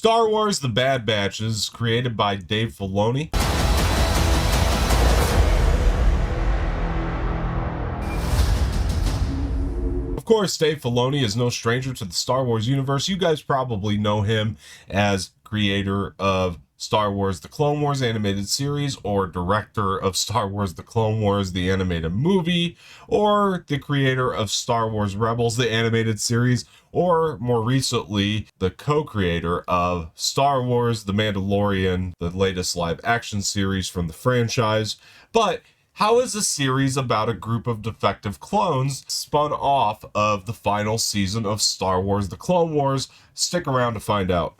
Star Wars The Bad Batch is created by Dave Filoni. Of course, Dave Filoni is no stranger to the Star Wars universe. You guys probably know him as creator of Star Wars The Clone Wars animated series, or director of Star Wars The Clone Wars the animated movie, or the creator of Star Wars Rebels the animated series, or more recently the co-creator of Star Wars The Mandalorian, the latest live action series from the franchise. But how is a series about a group of defective clones spun off of the final season of Star Wars The Clone Wars? Stick around to find out.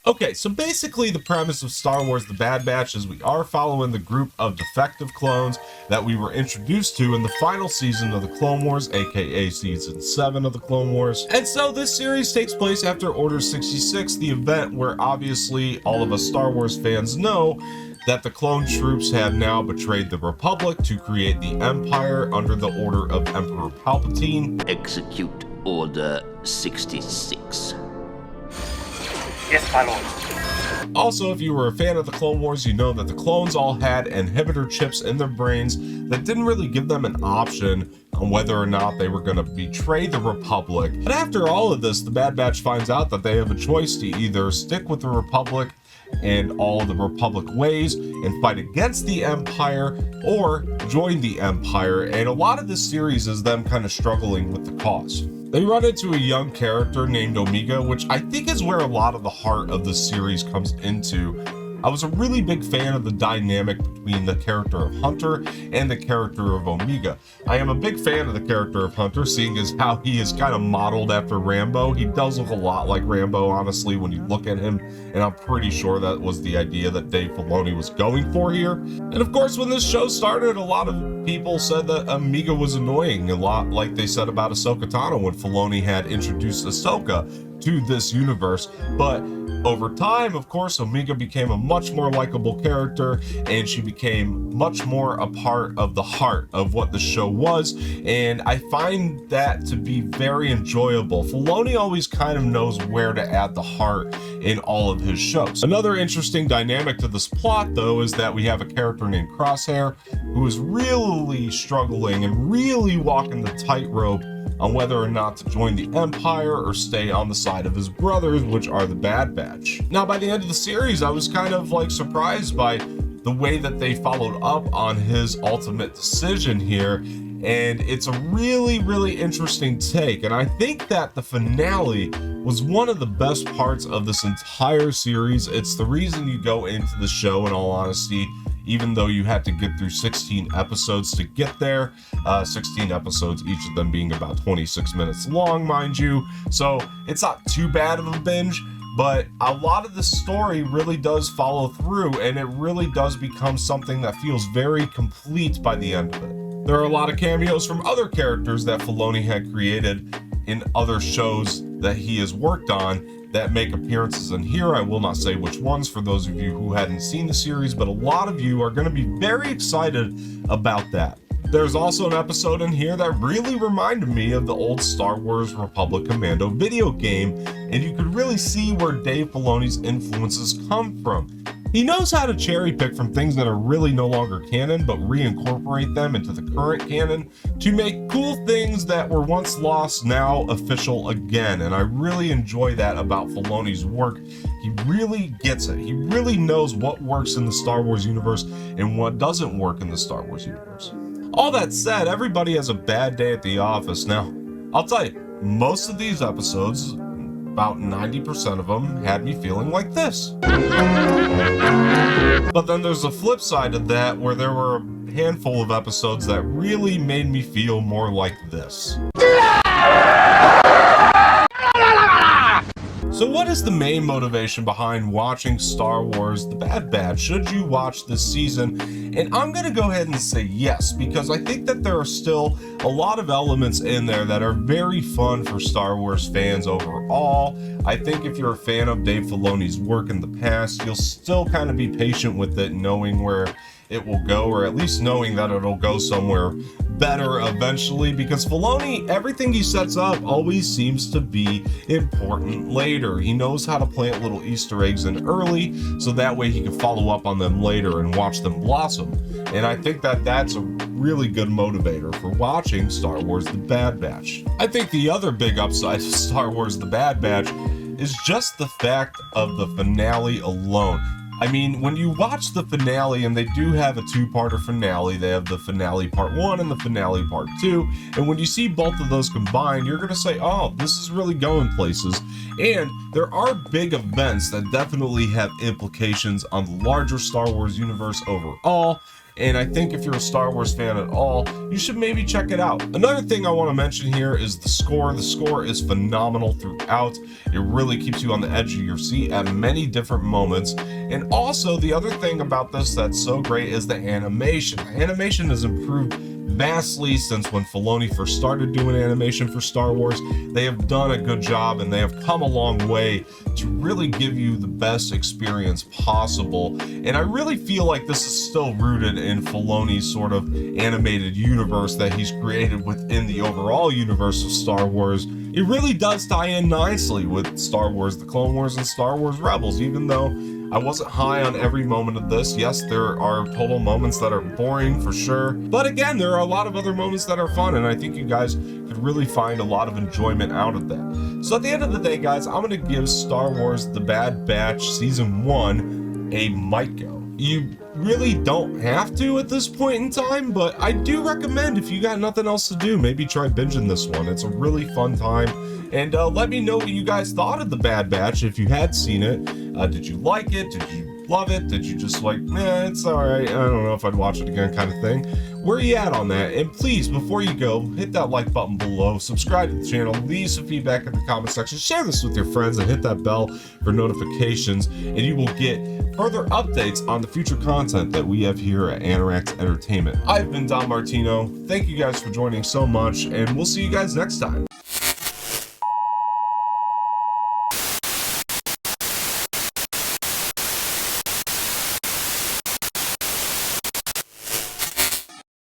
Okay, so basically the premise of Star Wars The Bad Batch is we are following the group of defective clones that we were introduced to in the final season of the Clone Wars, aka season 7 of the Clone Wars. And so this series takes place after Order 66, the event where obviously all of us Star Wars fans know that the clone troops have now betrayed the Republic to create the Empire under the order of Emperor Palpatine. Execute Order 66. Yes, my lord. Also, if you were a fan of the Clone Wars, you know that the clones all had inhibitor chips in their brains that didn't really give them an option on whether or not they were going to betray the Republic. But after all of this, the Bad Batch finds out that they have a choice to either stick with the Republic and all of the Republic ways and fight against the Empire, or join the Empire. And a lot of this series is them kind of struggling with the cause. They run into a young character named Omega, which I think is where a lot of the heart of the series comes into. I was a really big fan of the dynamic between the character of Hunter and the character of Omega. I am a big fan of the character of Hunter, seeing as how he is kind of modeled after Rambo. He does look a lot like Rambo, honestly, when you look at him, and I'm pretty sure that was the idea that Dave Filoni was going for here. And of course, when this show started, a lot of people said that Omega was annoying, a lot like they said about Ahsoka Tano when Filoni had introduced Ahsoka to this universe. But over time, of course, Omega became a much more likable character, and she became much more a part of the heart of what the show was, and I find that to be very enjoyable. Filoni always kind of knows where to add the heart in all of his shows. Another interesting dynamic to this plot, though, is that we have a character named Crosshair who is really struggling and really walking the tightrope on whether or not to join the Empire or stay on the side of his brothers, which are the Bad Batch. Now, by the end of the series, I was kind of like surprised by the way that they followed up on his ultimate decision here, and it's a really, really interesting take. And I think that the finale was one of the best parts of this entire series. It's the reason you go into the show, in all honesty, even though you had to get through 16 episodes to get there. 16 episodes, each of them being about 26 minutes long, mind you. So it's not too bad of a binge, but a lot of the story really does follow through, and it really does become something that feels very complete by the end of it. There are a lot of cameos from other characters that Filoni had created in other shows that he has worked on that make appearances in here. I will not say which ones for those of you who hadn't seen the series, but a lot of you are going to be very excited about that. There's also an episode in here that really reminded me of the old Star Wars Republic Commando video game, and you could really see where Dave Filoni's influences come from. He knows how to cherry pick from things that are really no longer canon, but reincorporate them into the current canon to make cool things that were once lost now official again. And I really enjoy that about Filoni's work. He really gets it. He really knows what works in the Star Wars universe and what doesn't work in the Star Wars universe. All that said, everybody has a bad day at the office. Now, I'll tell you, most of these episodes, about 90% of them, had me feeling like this. But then there's a flip side of that, where there were a handful of episodes that really made me feel more like this. So what is the main motivation behind watching Star Wars The Bad Batch? Should you watch this season? And I'm going to go ahead and say yes, because I think that there are still a lot of elements in there that are very fun for Star Wars fans overall. I think if you're a fan of Dave Filoni's work in the past, you'll still kind of be patient with it, knowing where it will go, or at least knowing that it'll go somewhere better eventually, because Filoni, everything he sets up always seems to be important later. He knows how to plant little Easter eggs in early, so that way he can follow up on them later and watch them blossom. And I think that that's a really good motivator for watching Star Wars The Bad Batch. I think the other big upside of Star Wars The Bad Batch is just the fact of the finale alone. I mean, when you watch the finale, and they do have a two-parter finale, they have the finale part 1 and the finale part 2, and when you see both of those combined, you're going to say, oh, this is really going places. And there are big events that definitely have implications on the larger Star Wars universe overall. And I think if you're a Star Wars fan at all, you should maybe check it out. Another thing I want to mention here is the score. The score is phenomenal throughout. It really keeps you on the edge of your seat at many different moments. And also, the other thing about this that's so great is the animation. The animation has improved vastly since when Filoni first started doing animation for Star Wars. They have done a good job, and they have come a long way to really give you the best experience possible. And I really feel like this is still rooted in Filoni's sort of animated universe that he's created within the overall universe of Star Wars. It really does tie in nicely with Star Wars The Clone Wars and Star Wars Rebels, even though I wasn't high on every moment of this. Yes, there are total moments that are boring for sure, but again, there are a lot of other moments that are fun, and I think you guys could really find a lot of enjoyment out of that. So at the end of the day, guys, I'm going to give Star Wars The Bad Batch Season 1 a might go. You really don't have to at this point in time, but I do recommend, if you got nothing else to do, maybe try binging this one. It's a really fun time. And let me know what you guys thought of The Bad Batch if you had seen it. Did you like it? Did you love it? Did you just like, it's alright, I don't know if I'd watch it again kind of thing? Where are you at on that? And please, before you go, hit that like button below, subscribe to the channel, leave some feedback in the comment section, share this with your friends, and hit that bell for notifications, and you will get further updates on the future content that we have here at Anorax Entertainment. I've been Don MartinO. Thank you guys for joining so much, and we'll see you guys next time.